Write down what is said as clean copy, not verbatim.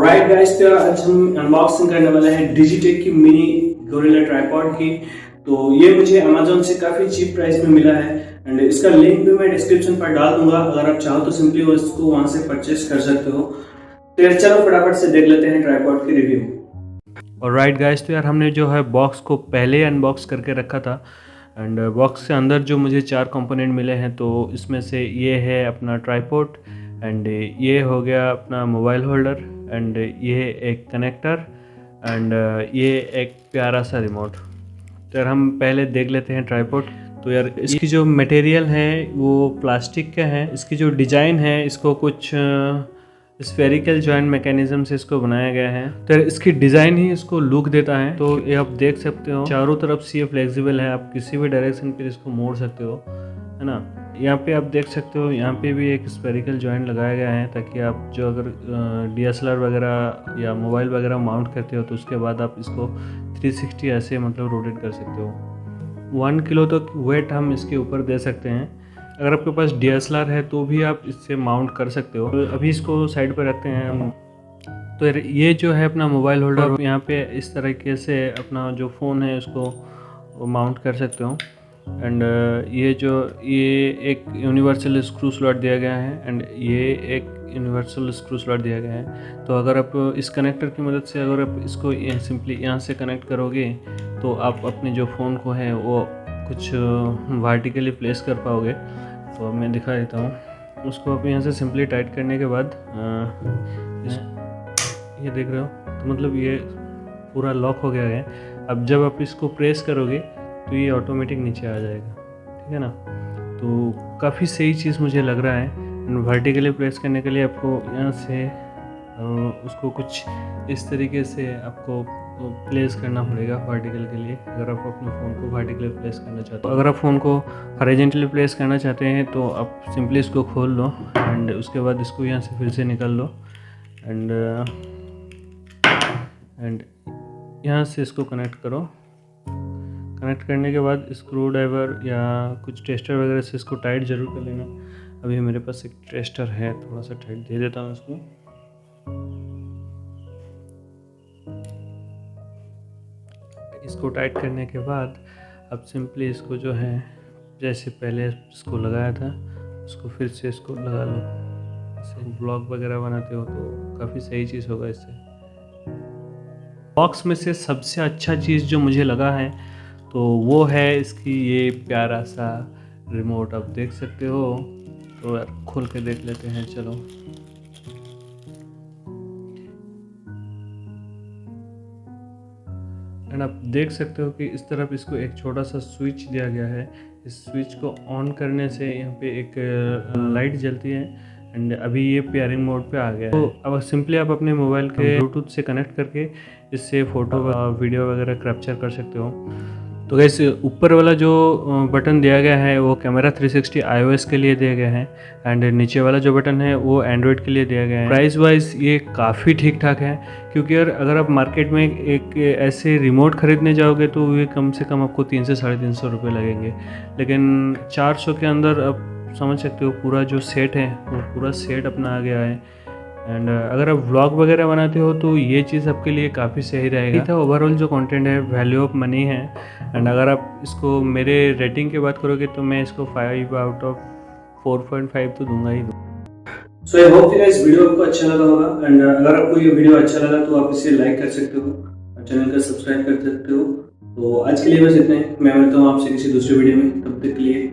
Alright guys, तो आज हम अनबॉक्सिंग करने वाले हैं डिजिटेक की मिनी गोरिल्ला ट्राइपॉड की। तो ये मुझे अमेजोन से काफी चीप प्राइस में मिला है एंड इसका लिंक भी मैं डिस्क्रिप्शन पर डाल दूंगा। अगर आप चाहो तो सिंपली वो इसको वहां से परचेस कर सकते हो। तो यार चलो फटाफट से देख लेते हैं ट्राइपॉड की रिव्यू। ऑलराइट गाइस, तो यार हमने जो है बॉक्स को पहले अनबॉक्स करके रखा था एंड बॉक्स के अंदर जो मुझे 4 कंपोनेंट मिले हैं, तो इसमें से ये है अपना ट्राइपॉड एंड ये हो गया अपना मोबाइल होल्डर एंड ये एक कनेक्टर एंड ये एक प्यारा सा रिमोट। तो यार हम पहले देख लेते हैं ट्राइपॉड। तो यार इसकी जो मटेरियल है वो प्लास्टिक का है। इसकी जो डिज़ाइन है इसको कुछ स्फेरिकल जॉइंट मैकेनिज्म से इसको बनाया गया है। तो इसकी डिज़ाइन ही इसको लुक देता है। तो ये आप देख सकते हो चारों तरफ से ये फ्लेक्सिबल है, आप किसी भी डायरेक्शन पे इसको मोड़ सकते हो, है ना। यहाँ पे आप देख सकते हो यहाँ पे भी एक स्फेरिकल जॉइंट लगाया गया है ताकि आप जो अगर DSLR वगैरह या मोबाइल वगैरह माउंट करते हो तो उसके बाद आप इसको 360 ऐसे मतलब रोटेट कर सकते हो। 1 किलो तक वेट हम इसके ऊपर दे सकते हैं। अगर आपके पास DSLR है तो भी आप इससे माउंट कर सकते हो। तो अभी इसको साइड पर रखते हैं हम। तो ये जो है अपना मोबाइल होल्डर, यहाँ पे इस तरीके से अपना जो फ़ोन है उसको माउंट कर सकते हो एंड ये एक यूनिवर्सल स्क्रू स्लॉट दिया गया है एंड ये एक यूनिवर्सल स्क्रू स्लॉट दिया गया है। तो अगर आप इस कनेक्टर की मदद से अगर आप इसको सिंपली यहाँ से कनेक्ट करोगे तो आप अपने जो फ़ोन को है वो कुछ वर्टिकली प्लेस कर पाओगे। तो मैं दिखा देता हूँ। उसको आप यहाँ से सिंपली टाइट करने के बाद ये देख रहे हो, तो मतलब ये पूरा लॉक हो गया है। अब जब आप इसको प्रेस करोगे तो ये ऑटोमेटिक नीचे आ जाएगा, ठीक है ना। तो काफ़ी सही चीज़ मुझे लग रहा है। वर्टिकली प्रेस करने के लिए आपको यहाँ से उसको कुछ इस तरीके से आपको प्लेस करना पड़ेगा वर्टिकल के लिए, अगर आप अपने फ़ोन को वर्टिकली प्लेस करना चाहते हो। अगर आप फ़ोन को हॉरिजॉन्टली प्लेस करना चाहते हैं तो आप सिंपली इसको खोल लो एंड उसके बाद इसको यहाँ से फिर से निकाल लो एंड यहाँ से इसको कनेक्ट करो। कनेक्ट करने के बाद स्क्रू ड्राइवर या कुछ टेस्टर वगैरह से इसको टाइट ज़रूर कर लेना। अभी मेरे पास एक टेस्टर है, थोड़ा सा टाइट दे देता हूँ इसको। इसको टाइट करने के बाद अब सिंपली इसको जो है जैसे पहले इसको लगाया था उसको फिर से इसको लगा लो। ऐसे ब्लॉग वगैरह बनाते हो तो काफ़ी सही चीज़ होगा इससे। बॉक्स में से सबसे अच्छा चीज़ जो मुझे लगा है तो वो है इसकी ये प्यारा सा रिमोट। आप देख सकते हो। तो यार खोल के देख लेते हैं, चलो। एंड आप देख सकते हो कि इस तरफ इसको एक छोटा सा स्विच दिया गया है। इस स्विच को ऑन करने से यहाँ पे एक लाइट जलती है एंड अभी ये पेयरिंग मोड पे आ गया है। तो अब सिंपली आप अपने मोबाइल के ब्लूटूथ से कनेक्ट करके इससे फ़ोटो वीडियो वगैरह कैप्चर कर सकते हो। तो गाइस ऊपर वाला जो बटन दिया गया है वो कैमरा 360 iOS के लिए दिया गया है एंड नीचे वाला जो बटन है वो एंड्रॉयड के लिए दिया गया है। प्राइस वाइज ये काफ़ी ठीक ठाक है, क्योंकि यार अगर आप मार्केट में एक ऐसे रिमोट ख़रीदने जाओगे तो ये कम से कम आपको 300 से 350 रुपये लगेंगे, लेकिन 400 के अंदर आप समझ सकते हो पूरा जो सेट है वो पूरा सेट अपना आ गया है। एंड अगर आप व्लॉग वगैरह बनाते हो तो ये चीज़ आपके लिए काफ़ी सही रहेगा। था ओवरऑल जो कंटेंट है वैल्यू ऑफ मनी है एंड अगर आप इसको मेरे रेटिंग की बात करोगे तो मैं इसको 5 आउट ऑफ 4.5 तो दूंगा ही दूंगा। सो आई होप कि इस वीडियो आपको अच्छा लगा होगा एंड अगर आपको ये वीडियो अच्छा लगा तो आप इसे लाइक कर सकते हो और चैनल को सब्सक्राइब कर सकते हो। तो आज के लिए बस इतना ही। मैं मिलता हूँ आपसे किसी दूसरे वीडियो में, तब तक के लिए